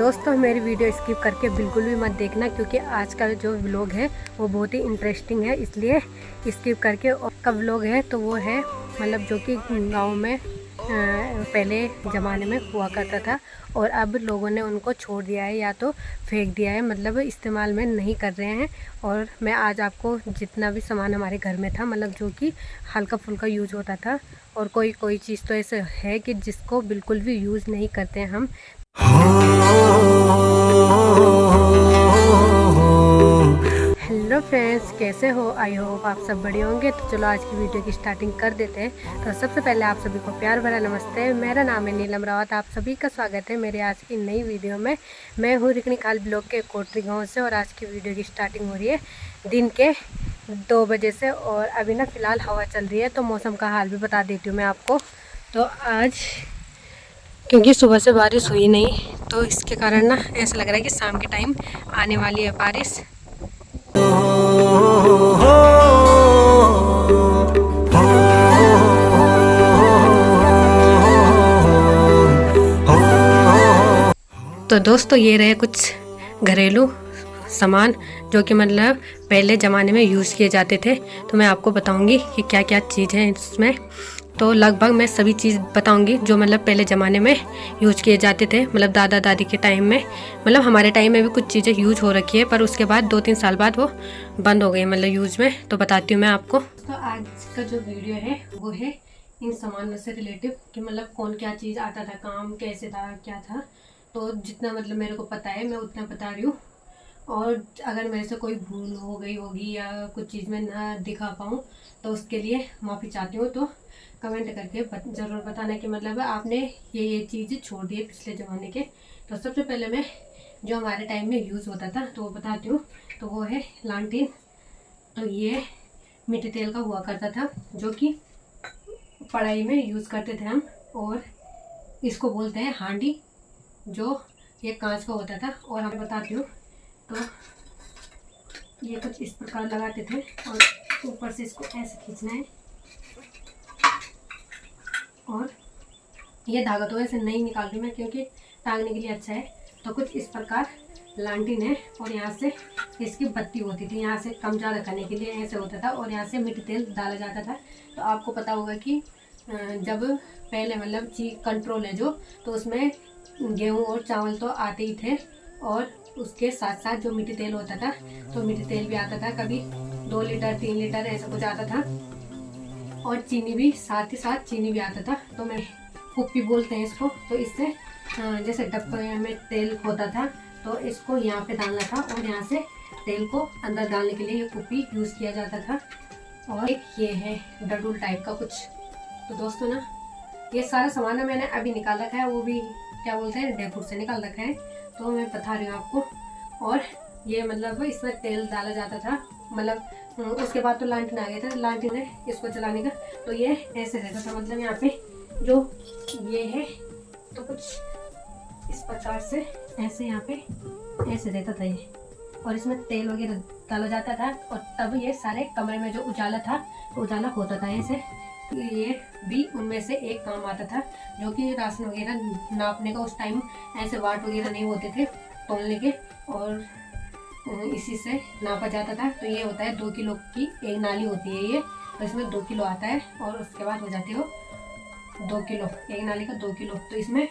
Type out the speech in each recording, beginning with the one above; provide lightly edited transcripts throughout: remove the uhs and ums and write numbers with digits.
दोस्तों मेरी video skip करके बिल्कुल भी मत देखना, क्योंकि आज का जो व्लॉग है वो बहुत ही इंटरेस्टिंग है, इसलिए स्किप करके। और का व्लॉग है तो वो है मतलब जो कि गांव में पहले ज़माने में हुआ करता था और अब लोगों ने उनको छोड़ दिया है या तो फेंक दिया है, मतलब इस्तेमाल में नहीं कर रहे हैं। और मैं आज आपको जितना भी सामान हमारे घर में था, मतलब जो कि हल्का फुल्का यूज होता था, और कोई चीज़ तो ऐसे है कि जिसको बिल्कुल भी यूज़ नहीं करते हैं हम। हेलो फ्रेंड्स, कैसे हो? आई होप आप सब बढ़िया होंगे। तो चलो आज की वीडियो की स्टार्टिंग कर देते हैं। तो सबसे पहले आप सभी को प्यार भरा नमस्ते। मेरा नाम है नीलम रावत। आप सभी का स्वागत है मेरे आज की नई वीडियो में। मैं हूँ रिकनीखाल ब्लॉक के कोटरी गाँव से और आज की वीडियो की स्टार्टिंग हो रही है दिन के 2 बजे से। और अभी ना फ़िलहाल हवा चल रही है, तो मौसम का हाल भी बता देती हूँ मैं आपको। तो आज क्योंकि सुबह से बारिश हुई नहीं, तो इसके कारण ना ऐसा लग रहा है कि शाम के टाइम आने वाली है बारिश। तो दोस्तों ये रहे कुछ घरेलू सामान जो कि मतलब पहले ज़माने में यूज़ किए जाते थे। तो मैं आपको बताऊंगी कि क्या क्या चीज़ है इसमें। तो लगभग मैं सभी चीज़ बताऊंगी जो मतलब पहले ज़माने में यूज़ किए जाते थे, मतलब दादा दादी के टाइम में। मतलब हमारे टाइम में भी कुछ चीज़ें यूज हो रखी है, पर उसके बाद 2-3 साल बाद वो बंद हो गई मतलब यूज़ में। तो बताती हूँ मैं आपको। तो आज का जो वीडियो है वो है इन सामानों से रिलेटिव, कि मतलब कौन क्या चीज़ आता था, काम कैसे था, क्या था। तो जितना मतलब मेरे को पता है मैं उतना बता रही हूँ। और अगर मेरे से कोई भूल हो गई होगी या कुछ चीज़ में ना दिखा पाऊँ तो उसके लिए माफ़ी चाहती हूँ। तो कमेंट करके ज़रूर बताना कि मतलब आपने ये चीज़ छोड़ दी है पिछले ज़माने के। तो सबसे पहले मैं जो हमारे टाइम में यूज़ होता था तो वो बताती हूँ। तो वो है लालटेन। तो ये मिट्टी तेल का हुआ करता था जो कि पढ़ाई में यूज़ करते थे हम। और इसको बोलते हैं हांडी, जो ये कांच का होता था। और हम बताती हूँ तो ये कुछ इस प्रकार लगाते थे और ऊपर से इसको ऐसे खींचना है, और ये धागा तो ऐसे नहीं निकाल रही मैं क्योंकि टांगने के लिए अच्छा है। तो कुछ इस प्रकार लालटेन है और यहाँ से इसकी बत्ती होती थी, यहाँ से कम ज़्यादा करने के लिए ऐसे होता था, और यहाँ से मिट्टी तेल डाला जाता था। तो आपको पता होगा कि जब पहले मतलब चीज कंट्रोल है जो, तो उसमें गेहूँ और चावल तो आते ही थे, और उसके साथ साथ जो मिट्टी तेल होता था, तो मिट्टी तेल भी आता था। कभी 2 लीटर 3 लीटर ऐसा कुछ आता था, और चीनी भी साथ ही साथ चीनी भी आता था। तो मैं कुप्पी बोलते हैं इसको। तो इससे जैसे डब्बे में तेल होता था तो इसको यहाँ पे डालना था, और यहाँ से तेल को अंदर डालने के लिए ये कुप्पी यूज़ किया जाता था। और एक ये है डडूल टाइप का कुछ। तो दोस्तों ना ये सारा सामान ना मैंने अभी निकाल रखा है, वो भी क्या बोलते हैं ड्राई फ्रूट से निकाल रखा है, तो मैं बता रही हूँ आपको। और ये मतलब इसमें तेल डाला जाता था, मतलब उसके बाद तो लालटेन आ गया था, लालटेन है इसको चलाने का। तो ये ऐसे रहता था, मतलब यहाँ पे जो ये है तो कुछ इस प्रकार से ऐसे यहाँ पे ऐसे रहता था ये, और इसमें तेल वगैरह डाला जाता था। और तब ये सारे कमरे में जो उजाला था तो उजाला होता था ऐसे। ये भी उनमें से एक काम आता था, जो कि राशन वगैरह नापने का। उस टाइम ऐसे वाट वगैरह नहीं होते थे तोलने के, और इसी से नापा जाता था। तो ये होता है 2 किलो की एक नाली होती है ये, तो इसमें 2 किलो आता है, और उसके बाद हो जाती हो 2 किलो, एक नाली का 2 किलो। तो इसमें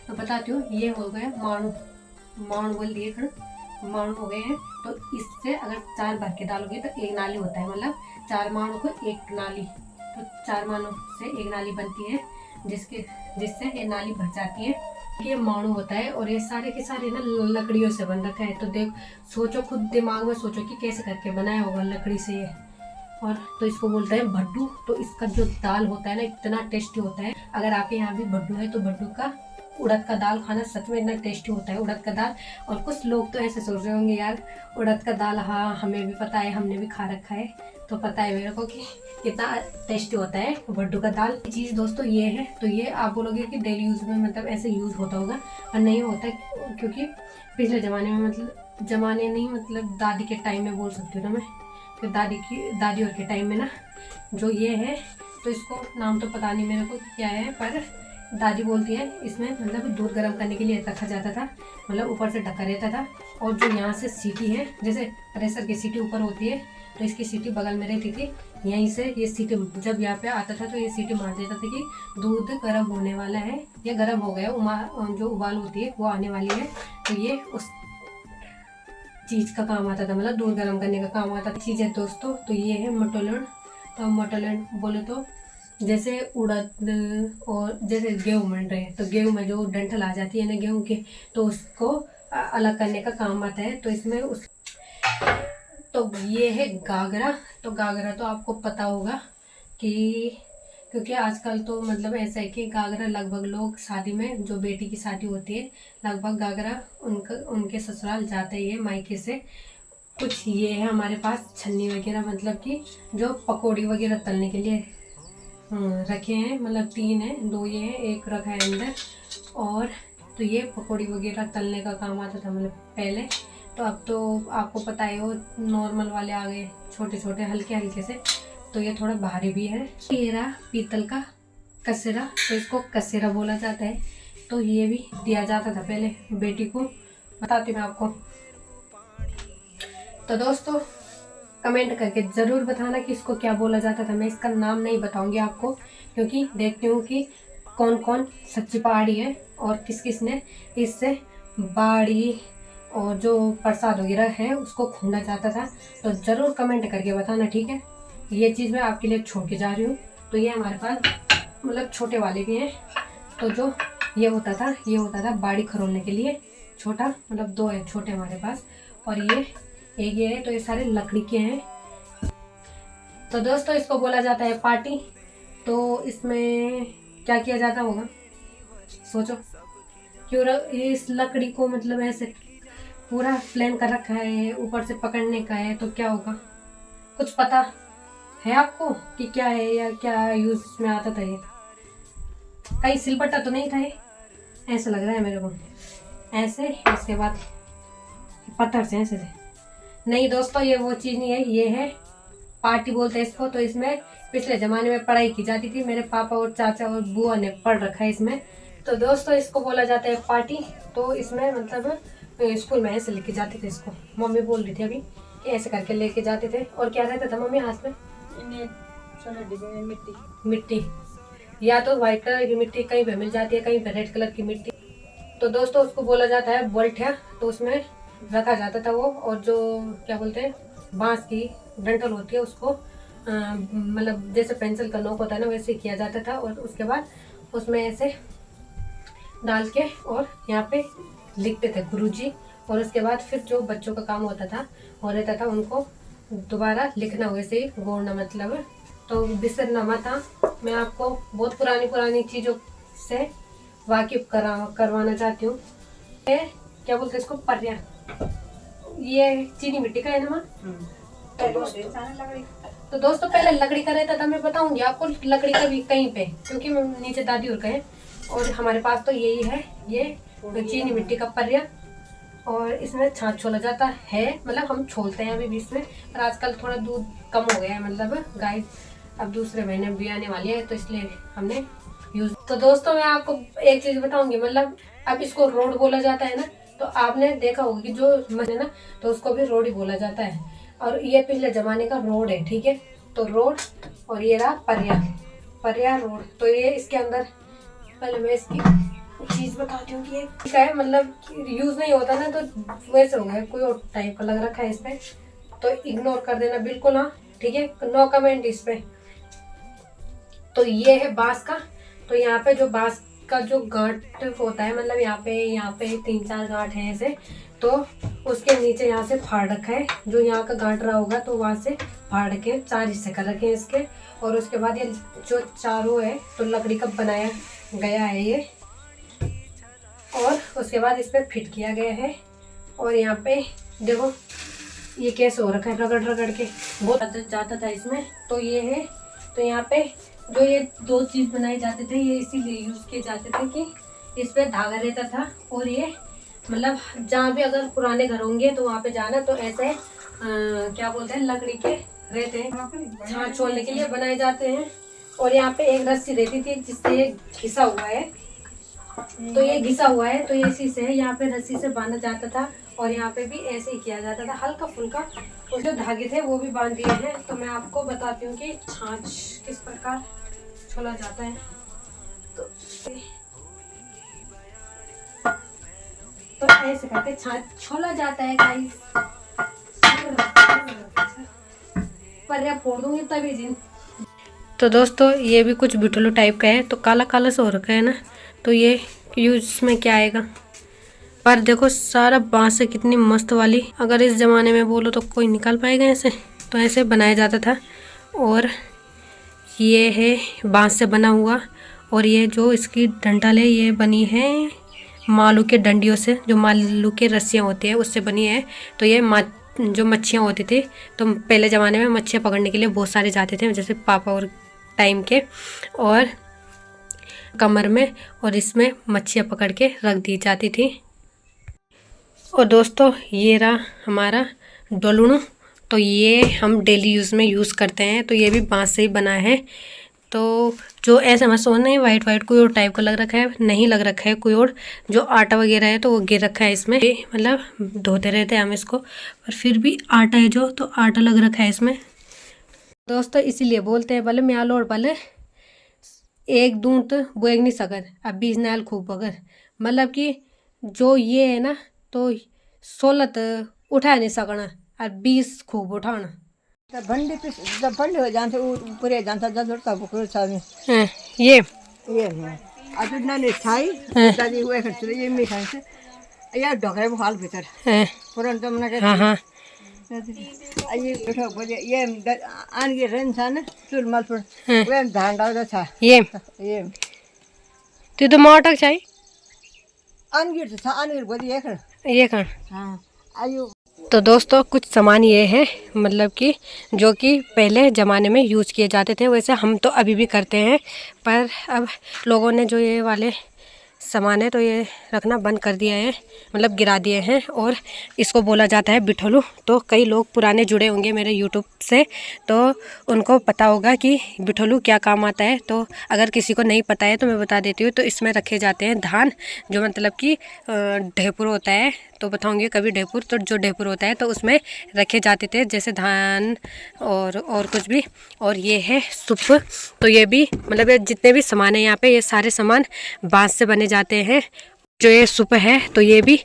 तो बताती हूँ ये हो गया माणू, माणू बोल दिए खड़ माणू हो गए हैं। तो इससे अगर 4 भर के डालोगे तो एक नाली होता है, मतलब 4 माणू को एक नाली। तो 4 माणू से एक नाली बनती है, जिससे ये नाली भर जाती है। ये माणू होता है, और ये सारे के सारे ना लकड़ियों से बन रखा है। तो देख सोचो, खुद दिमाग में सोचो कि कैसे करके बनाया होगा लकड़ी से ये। और तो इसको बोलते हैं भड्डू। तो इसका जो दाल होता है ना इतना टेस्टी होता है। अगर आपके यहाँ भी भड्डू है तो भड्डू का उड़द का दाल खाना सच में इतना टेस्टी होता है, उड़द का दाल। और कुछ लोग तो ऐसे सोच रहे होंगे यार उड़द का दाल, हाँ हमें भी पता है, हमने भी खा रखा है, तो पता है मेरे को कि कितना टेस्टी होता है भड्डू का दाल। चीज़ दोस्तों ये है। तो ये आप बोलोगे कि डेली यूज़ में मतलब ऐसे यूज़ होता होगा, पर नहीं होता, क्योंकि पिछले ज़माने में मतलब ज़माने नहीं मतलब दादी के टाइम में बोल सकती हूँ ना मैं, फिर दादी और के टाइम में ना जो ये है, तो इसको नाम तो पता नहीं मेरे को क्या है, पर दादी बोलती है इसमें मतलब दूध गर्म करने के लिए रखा जाता था, मतलब ऊपर से ढका रहता था। और जो यहाँ से सीटी है, जैसे प्रेशर की सीटी ऊपर होती है तो इसकी सीटी बगल में रहती थी, यहीं से ये सीटी जब यहाँ पे आता था तो ये सीटी मार देता था कि दूध गर्म होने वाला है या गर्म हो गया, जो उबाल होती है वो आने वाली है। तो ये उस चीज़ का काम आता था, मतलब दूध गर्म करने का काम आता था। चीज़ है दोस्तों, तो ये है मोटोलन। तो मोटोलन बोले तो जैसे उड़द और जैसे गेहूँ बन रहे हैं तो गेहूँ में जो डंठल आ जाती है ना गेहूँ के, तो उसको अलग करने का काम आता है। तो इसमें उस तो ये है घाघरा। तो घाघरा तो आपको पता होगा कि क्योंकि आजकल तो मतलब ऐसा है कि घाघरा लगभग लोग शादी में, जो बेटी की शादी होती है लगभग घाघरा उनके ससुराल जाते ही है मायके से। कुछ ये है हमारे पास छन्नी वगैरह, मतलब कि जो पकौड़ी वगैरह तलने के लिए रखे हैं, मतलब 3 है, 2 ये है, 1 रखा है अंदर। और तो ये पकौड़ी वगैरह तलने का काम आता था मतलब पहले। तो अब तो आपको पता है वो नॉर्मल वाले आ गए, छोटे छोटे हल्के हल्के से, तो ये थोड़ा भारी भी है। ये रहा पीतल का कसेरा, तो इसको कसेरा बोला जाता है। तो ये भी दिया जाता था पहले बेटी को, बताती मैं आपको। तो दोस्तों कमेंट करके ज़रूर बताना कि इसको क्या बोला जाता था। मैं इसका नाम नहीं बताऊंगी आपको, क्योंकि देखती हूँ कि कौन कौन सच्ची पहाड़ी है और किस किस ने इससे बाड़ी और जो प्रसाद वगैरह है उसको खूंदा जाता था। तो ज़रूर कमेंट करके बताना, ठीक है। ये चीज़ मैं आपके लिए छोड़ के जा रही हूँ। तो ये हमारे पास मतलब छोटे वाले भी हैं। तो जो ये होता था बाड़ी खरोलने के लिए, छोटा, मतलब 2 है छोटे हमारे पास, और ये एक ये है। तो ये सारे लकड़ी के हैं। तो दोस्तों इसको बोला जाता है पार्टी। तो इसमें क्या किया जाता होगा सोचो, क्यों इस लकड़ी को मतलब ऐसे पूरा प्लेन कर रखा है, ऊपर से पकड़ने का है, तो क्या होगा, कुछ पता है आपको कि क्या है या क्या यूज में आता था? ये कहीं सिलबट्टा तो नहीं था ये, ऐसा लग रहा है मेरे को, ऐसे इसके बाद पत्थर से ऐसे नहीं दोस्तों, ये वो चीज़ नहीं है, ये है पार्टी बोलते हैं इसको। तो इसमें पिछले ज़माने में पढ़ाई की जाती थी, मेरे पापा और चाचा और बुआ ने पढ़ रखा है इसमें। तो दोस्तों इसको बोला जाता है पार्टी। तो इसमें मतलब स्कूल में ऐसे लेके जाते थे इसको, मम्मी बोल रही थी अभी कि ऐसे करके लेके जाते थे। और क्या रहता था मम्मी हाथ में? मिट्टी, या तो व्हाइट कलर की मिट्टी कहीं पे मिल जाती है, कहीं पे रेड कलर की मिट्टी। तो दोस्तों उसको बोला जाता है बोल्ठिया। तो उसमें रखा जाता था वो, और जो क्या बोलते हैं बांस की डंठल होती है उसको मतलब जैसे पेंसिल का नोक होता है ना, वैसे ही किया जाता था। और उसके बाद उसमें ऐसे डाल के और यहाँ पे लिखते थे गुरुजी। और उसके बाद फिर जो बच्चों का काम होता था वो रहता था उनको दोबारा लिखना, वैसे ही गोड़ना, मतलब तो बिसरनामा था। मैं आपको बहुत पुरानी चीज़ों से वाकिफ करवाना चाहती हूँ। क्या बोलते हैं इसको? पर्या। ये चीनी मिट्टी का है ना माँ? तो दोस्तों पहले लकड़ी का रहता था, मैं बताऊंगी आपको लकड़ी का भी कहीं पे, क्योंकि नीचे दादी और कहे। और हमारे पास तो यही है, ये चीनी मिट्टी का पर्या। और इसमें छाछ छोला जाता है, मतलब हम छोलते हैं अभी भी इसमें, पर आजकल थोड़ा दूध कम हो गया है, मतलब गाय अब दूसरे महीने भी आने वाली है, तो इसलिए हमने यूज। तो दोस्तों मैं आपको एक चीज बताऊंगी, मतलब अब इसको रोड बोला जाता है ना, तो आपने देखा होगा कि जो है ना, तो उसको भी रोड ही बोला जाता है। और ये पिछले जमाने का रोड है, ठीक है। तो रोड, और ये रहा पर्या रोड। तो ये इसके अंदर पहले मैं इसकी चीज बताती हूँ कि ये क्या है, मतलब यूज नहीं होता ना, तो वैसे हो गया, कोई और टाइप का लग रखा है इसमें, तो इग्नोर कर देना बिल्कुल, हाँ ठीक है, नो कमेंट इस पे। तो ये है बांस का। तो यहाँ पे जो बांस का जो गांठ होता है, मतलब यहाँ पे 3-4 गांठ है ऐसे, तो उसके नीचे यहाँ से फाड़ रखा है, जो यहाँ का गांठ रहा होगा तो वहाँ से फाड़ के 4 हिस्से कर रखे हैं इसके। और उसके बाद ये जो चारों है तो लकड़ी का बनाया गया है ये, और उसके बाद इस पर फिट किया गया है। और यहाँ पे देखो ये कैसे हो रखा है, रगड़ के बहुत जाता था इसमें। तो ये है, तो यहाँ पे जो ये 2 चीज़ बनाए जाते थे, ये इसीलिए यूज़ किए जाते थे कि इस पर धागा रहता था। और ये मतलब जहाँ भी अगर पुराने घर होंगे तो वहाँ पे जाना, तो ऐसे क्या बोलते हैं लकड़ी के रहते हैं, छाछ छोड़ने के लिए बनाए जाते हैं। और यहाँ पे एक रस्सी रहती थी जिससे ये घिसा हुआ है, तो ये घिसा हुआ है, तो ये इसी से है, यहाँ पे रस्सी से बांधा जाता था और यहाँ पे भी ऐसे ही किया जाता था, हल्का फुल्का। और जो धागे थे वो भी बांध दिए हैं। तो मैं आपको बताती हूँ कि छाछ किस प्रकार छोला जाता है। तो ऐसे करके छाछ छोला जाता है गाइस। पर या फोड़ दूंगी तभी जिन। तो दोस्तों ये भी कुछ बिठलू टाइप का है, तो काला काला सा हो रखा है ना, तो ये यूज में क्या आएगा। पर देखो सारा बांस से कितनी मस्त वाली, अगर इस जमाने में बोलो तो कोई निकाल पाएगा ऐसे। तो ऐसे बनाया जाता था। और ये है बांस से बना हुआ, और ये जो इसकी डंठल है ये बनी है मालू के डंडियों से, जो मालू के रस्सियाँ होती है उससे बनी है। तो ये जो मच्छियाँ होती थी, तो पहले ज़माने में मच्छियाँ पकड़ने के लिए बहुत सारे जाते थे, जैसे पापा और टाइम के, और कमर में और इसमें मच्छियाँ पकड़ के रख दी जाती थी। और दोस्तों ये रहा हमारा डोलुणु। तो ये हम डेली यूज़ में यूज़ करते हैं। तो ये भी बांस से ही बना है। तो जो ऐसा मैं सोच नहीं वाइट वाइट कोई और टाइप का लग रखा है, नहीं लग रखा है कोई और। जो आटा वगैरह है तो वो गिर रखा है इसमें, मतलब धोते रहते हैं हम इसको, पर फिर भी आटा है जो, तो आटा लग रखा है इसमें दोस्तों। इसीलिए बोलते हैं भले म्यालो और भले एक दूंत बोएग नहीं सकत, अब 20 नाल खूब बगर। मतलब कि जो ये है ना, तो 16 उठा नहीं सकना और 20 खूब उठाना। भंडी पे जब भंडी हो जाते ऊपर जाता जब उड़ता बुकुर सामने ये है आज ना ने छाई दादी हुए खर्च ये मी खाने से यार ढोकरे वो हाल भीतर पुरान तो मना के हाँ ये बैठो बोले ये आन के रन था ना चुल माल पर वे धान डाल था ये तो मोटक चाहिए आन गिर था आन गिर बोले ये कर। हाँ आयु। तो दोस्तों कुछ सामान ये है, मतलब कि जो कि पहले ज़माने में यूज़ किए जाते थे, वैसे हम तो अभी भी करते हैं। पर अब लोगों ने जो ये वाले सामान है तो ये रखना बंद कर दिया है, मतलब गिरा दिए हैं। और इसको बोला जाता है बिठोलू। तो कई लोग पुराने जुड़े होंगे मेरे यूट्यूब से, तो उनको पता होगा कि बिठोलू क्या काम आता है। तो अगर किसी को नहीं पता है तो मैं बता देती हूँ। तो इसमें रखे जाते हैं धान, जो मतलब कि ढेपुर होता है, तो बताऊंगी कभी ढेपुर। तो जो ढेपुर होता है तो उसमें रखे जाते थे जैसे धान और कुछ भी। और ये है सुप। तो ये भी मतलब ये जितने भी सामान है यहाँ पे, ये सारे सामान बांस से बने जाते हैं। जो ये सुप है तो ये भी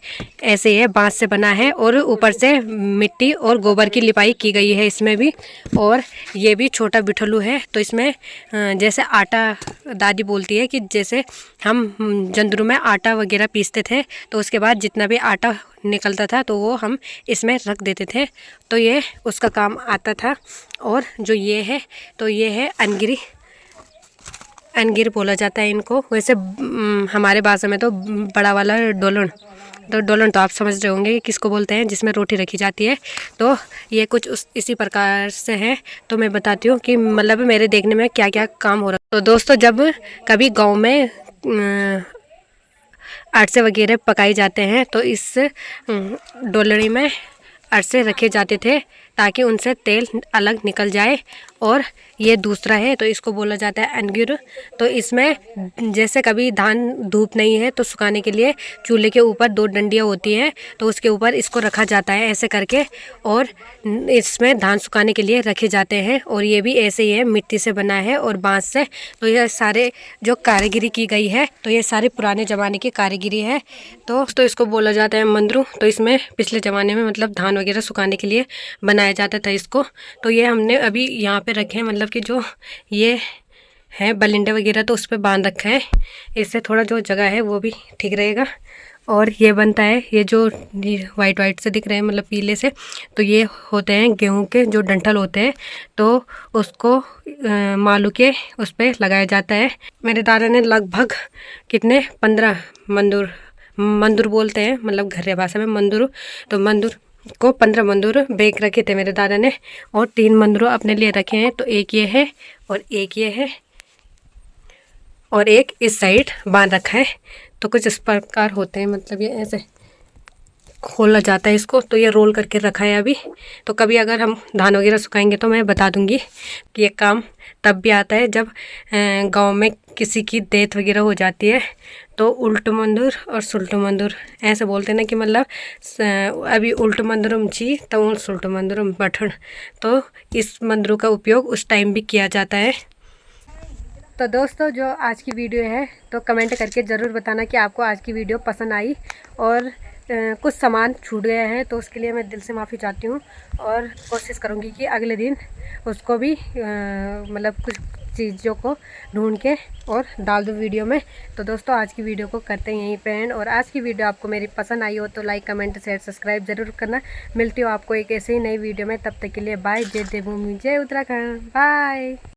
ऐसे ही है, बांस से बना है, और ऊपर से मिट्टी और गोबर की लिपाई की गई है इसमें भी। और ये भी छोटा बिठलू है। तो इसमें जैसे आटा, दादी बोलती है कि जैसे हम जंदरू में आटा वगैरह पीसते थे, तो उसके बाद जितना भी आटा निकलता था तो वो हम इसमें रख देते थे, तो ये उसका काम आता था। और जो ये है तो ये है अनगिरी, अनगिर बोला जाता है इनको। वैसे हमारे भाषा में तो बड़ा वाला डोलन, तो डोलन तो आप समझ रहे होंगे कि किसको बोलते हैं, जिसमें रोटी रखी जाती है। तो ये कुछ इसी प्रकार से है। तो मैं बताती हूँ कि मतलब मेरे देखने में क्या क्या काम हो रहा है। तो दोस्तों जब कभी गांव में अरसे वगैरह पकाए जाते हैं तो इस डोलड़ी में अरसे रखे जाते थे ताकि उनसे तेल अलग निकल जाए। और ये दूसरा है तो इसको बोला जाता है अनगिर। तो इसमें जैसे कभी धान धूप नहीं है तो सुखाने के लिए चूल्हे के ऊपर 2 डंडियाँ होती हैं, तो उसके ऊपर इसको रखा जाता है ऐसे करके, और इसमें धान सुखाने के लिए रखे जाते हैं। और ये भी ऐसे ही है, मिट्टी से बना है और बांस से। तो ये सारे जो कारीगिरी की गई है तो ये सारे पुराने ज़माने की कारीगिरी है। तो इसको बोला जाता है मंदरू। तो इसमें पिछले ज़माने में मतलब धान वगैरह सुखाने के लिए बनाया जाता था इसको। तो ये हमने अभी यहाँ पे रखे हैं, मतलब कि जो ये है बलिंडे वगैरह तो उस पर बांध रखा है। इससे थोड़ा जो जगह है वो भी ठीक रहेगा। और ये बनता है, ये जो वाइट वाइट से दिख रहे हैं मतलब पीले से, तो ये होते हैं गेहूं के जो डंठल होते हैं, तो उसको मालू के उस पर लगाया जाता है। मेरे दादा ने लगभग कितने 15 मंदुर बोलते हैं, मतलब घरेलू भाषा में मंदुर। तो मंदुर को 15 मंदूर बेच रखे थे मेरे दादा ने, और 3 मंदूर अपने लिए रखे हैं। तो एक ये है और एक ये है और एक इस साइड बांध रखा है। तो कुछ इस प्रकार होते हैं, मतलब ये ऐसे। खोला जाता है इसको। तो ये रोल करके रखा है अभी। तो कभी अगर हम धान वगैरह सुखाएंगे तो मैं बता दूंगी कि ये काम तब भी आता है जब गांव में किसी की डेथ वगैरह हो जाती है। तो उल्ट मंदुर और सुल्ट मंदुर ऐसे बोलते हैं ना कि मतलब अभी उल्ट मंदुरम ची तो सुल्ट मंदुरम बठन। तो इस मंदुरों का उपयोग उस टाइम भी किया जाता है। तो दोस्तों जो आज की वीडियो है तो कमेंट करके ज़रूर बताना कि आपको आज की वीडियो पसंद आई और कुछ सामान छूट गया है तो उसके लिए मैं दिल से माफ़ी चाहती हूँ और कोशिश करूँगी कि अगले दिन उसको भी मतलब कुछ चीज़ों को ढूंढ के और डाल दूँ वीडियो में। तो दोस्तों आज की वीडियो को करते हैं यहीं पे एंड। और आज की वीडियो आपको मेरी पसंद आई हो तो लाइक कमेंट शेयर सब्सक्राइब ज़रूर करना। मिलती हो आपको एक ऐसे ही नई वीडियो में, तब तक के लिए बाय। जय देवभूमि जय उत्तराखंड, बाय।